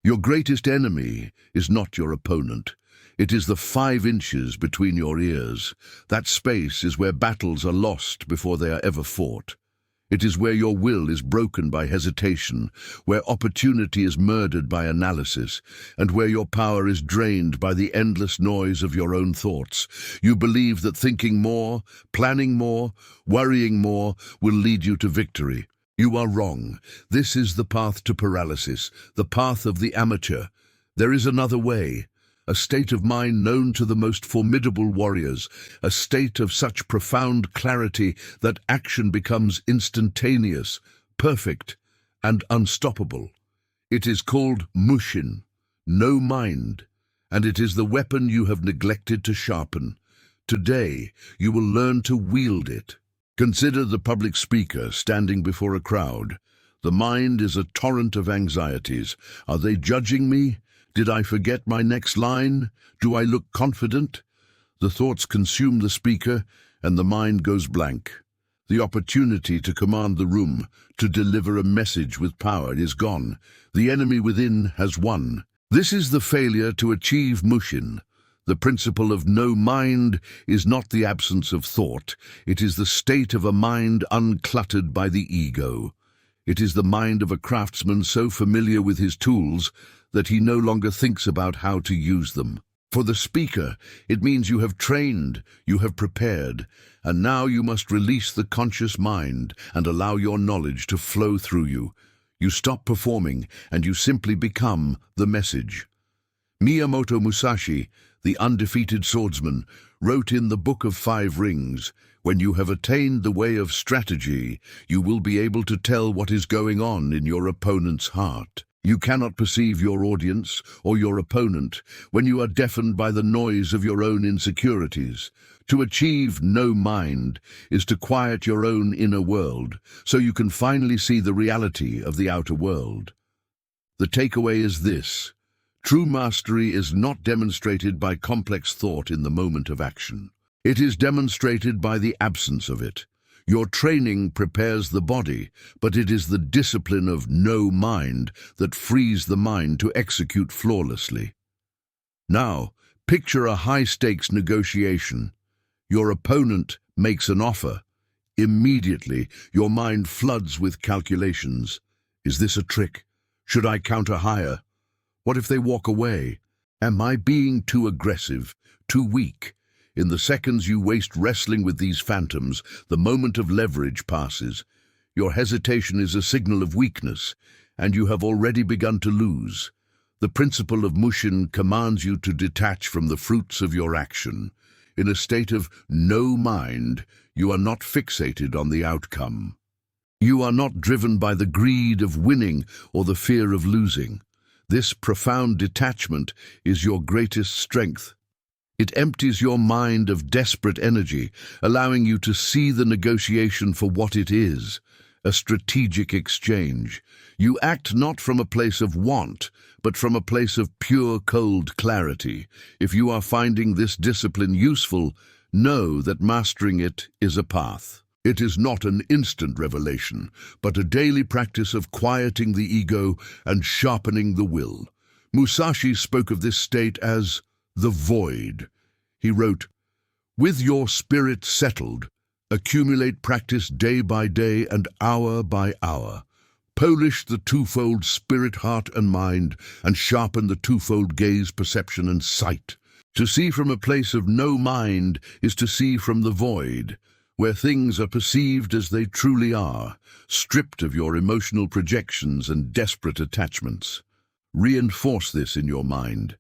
Your greatest enemy is not your opponent. It is the 5 inches between your ears. That space is where battles are lost before they are ever fought. It is where your will is broken by hesitation, where opportunity is murdered by analysis, and where your power is drained by the endless noise of your own thoughts. You believe that thinking more, planning more, worrying more will lead you to victory. You are wrong. This is the path to paralysis, the path of the amateur. There is another way. A state of mind known to the most formidable warriors, a state of such profound clarity that action becomes instantaneous, perfect, and unstoppable. It is called Mushin, no mind, and it is the weapon you have neglected to sharpen. Today, you will learn to wield it. Consider the public speaker standing before a crowd. The mind is a torrent of anxieties. Are they judging me? Did I forget my next line? Do I look confident? The thoughts consume the speaker, and the mind goes blank. The opportunity to command the room, to deliver a message with power, is gone. The enemy within has won. This is the failure to achieve Mushin. The principle of no mind is not the absence of thought. It is the state of a mind uncluttered by the ego. It is the mind of a craftsman so familiar with his tools that he no longer thinks about how to use them. For the speaker, it means you have trained, you have prepared, and now you must release the conscious mind and allow your knowledge to flow through you. You stop performing and you simply become the message. Miyamoto Musashi, the undefeated swordsman, wrote in the Book of 5 Rings, "When you have attained the way of strategy, you will be able to tell what is going on in your opponent's heart." You cannot perceive your audience or your opponent when you are deafened by the noise of your own insecurities. To achieve no mind is to quiet your own inner world so you can finally see the reality of the outer world. The takeaway is this: true mastery is not demonstrated by complex thought in the moment of action. It is demonstrated by the absence of it. Your training prepares the body, but it is the discipline of no mind that frees the mind to execute flawlessly. Now, picture a high-stakes negotiation. Your opponent makes an offer. Immediately, your mind floods with calculations. Is this a trick? Should I counter higher? What if they walk away? Am I being too aggressive, too weak? In the seconds you waste wrestling with these phantoms, the moment of leverage passes. Your hesitation is a signal of weakness, and you have already begun to lose. The principle of Mushin commands you to detach from the fruits of your action. In a state of no mind, you are not fixated on the outcome. You are not driven by the greed of winning or the fear of losing. This profound detachment is your greatest strength. It empties your mind of desperate energy, allowing you to see the negotiation for what it is, a strategic exchange. You act not from a place of want, but from a place of pure, cold clarity. If you are finding this discipline useful, know that mastering it is a path. It is not an instant revelation, but a daily practice of quieting the ego and sharpening the will. Musashi spoke of this state as the void. He wrote, "With your spirit settled, accumulate practice day by day and hour by hour. Polish the twofold spirit, heart, and mind, and sharpen the twofold gaze, perception, and sight. To see from a place of no mind is to see from the void, where things are perceived as they truly are, stripped of your emotional projections and desperate attachments. Reinforce this in your mind.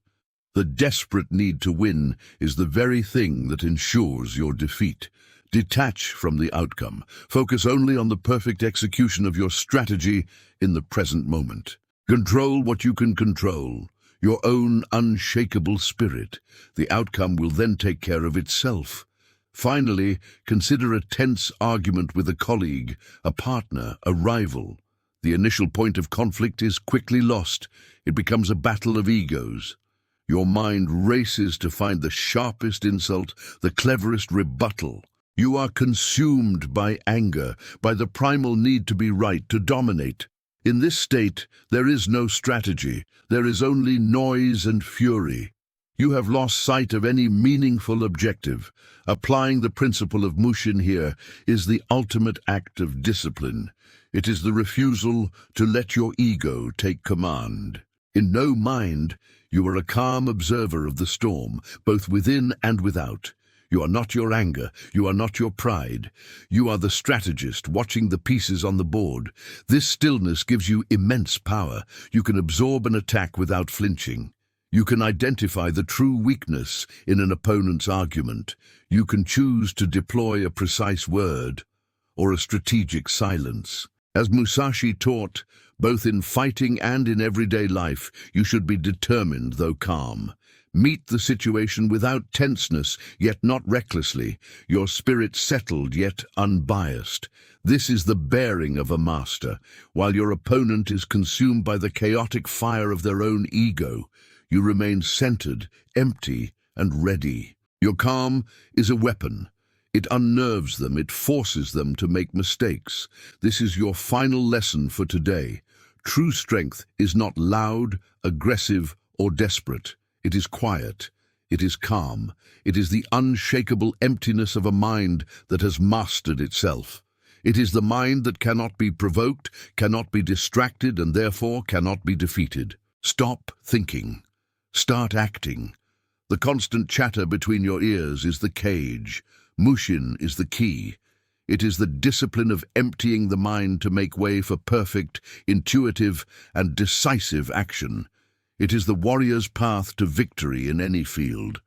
The desperate need to win is the very thing that ensures your defeat. Detach from the outcome. Focus only on the perfect execution of your strategy in the present moment. Control what you can control, your own unshakable spirit. The outcome will then take care of itself. Finally, consider a tense argument with a colleague, a partner, a rival. The initial point of conflict is quickly lost. It becomes a battle of egos. Your mind races to find the sharpest insult, the cleverest rebuttal. You are consumed by anger, by the primal need to be right, to dominate. In this state, there is no strategy. There is only noise and fury. You have lost sight of any meaningful objective. Applying the principle of Mushin here is the ultimate act of discipline. It is the refusal to let your ego take command. In no mind, you are a calm observer of the storm, both within and without. You are not your anger, you are not your pride. You are the strategist watching the pieces on the board. This stillness gives you immense power. You can absorb an attack without flinching. You can identify the true weakness in an opponent's argument. You can choose to deploy a precise word or a strategic silence. As Musashi taught, both in fighting and in everyday life, you should be determined though calm. Meet the situation without tenseness, yet not recklessly, your spirit settled yet unbiased. This is the bearing of a master. While your opponent is consumed by the chaotic fire of their own ego, you remain centered, empty, and ready. Your calm is a weapon. It unnerves them, it forces them to make mistakes. This is your final lesson for today. True strength is not loud, aggressive, or desperate. It is quiet. It is calm. It is the unshakable emptiness of a mind that has mastered itself. It is the mind that cannot be provoked, cannot be distracted, and therefore cannot be defeated. Stop thinking. Start acting. The constant chatter between your ears is the cage. Mushin is the key. It is the discipline of emptying the mind to make way for perfect, intuitive, and decisive action. It is the warrior's path to victory in any field.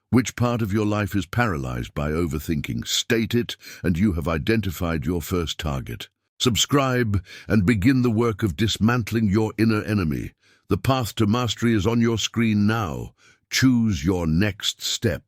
Which part of your life is paralyzed by overthinking? State it, and you have identified your first target. Subscribe and begin the work of dismantling your inner enemy. The path to mastery is on your screen now. Choose your next step.